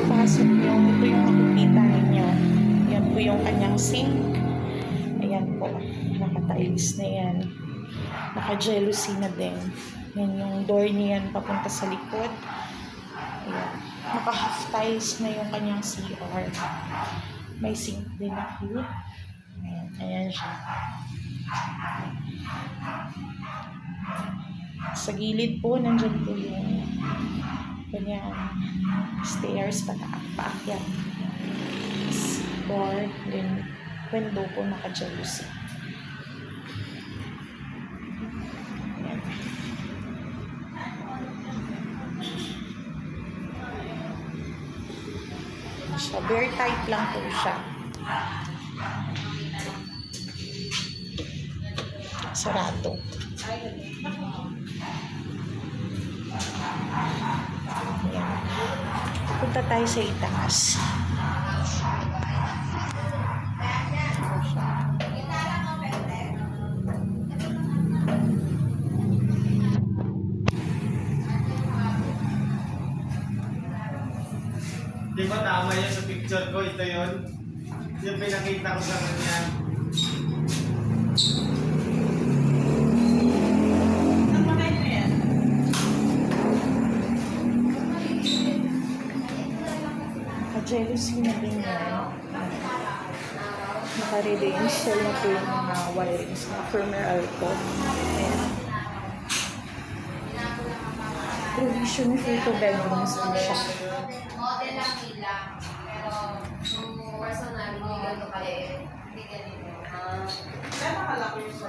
pagpasok nyo, ito yung makikita ninyo. Yan po yung kanyang sink. Ayan po, nakatiles na yan. Naka-jealousy na din. Yan yung door niyan papunta sa likod. Ayan. Naka-half tiles na yung kanyang CR. May sink din na cute. Ayan, ayan siya. Sa gilid po, nandyan po yung kanyang stairs paakyat. Door, then window po naka-jealousy. Ayan. Siya, very tight lang po siya. Sarado. Ayan. Punta tayo sa itaas. Di ba tama yan sa picture ko? Ito yun. Yung pinakita ko sa kanya. Naka-jealousy na din yan. Naka-ready-install na po yung mga wirings na firmware alcohol. Ayan. Provision for 2 bedrooms po siya. Model lang nila, pero yung personal, hindi ganito kaliit. Hindi ganito.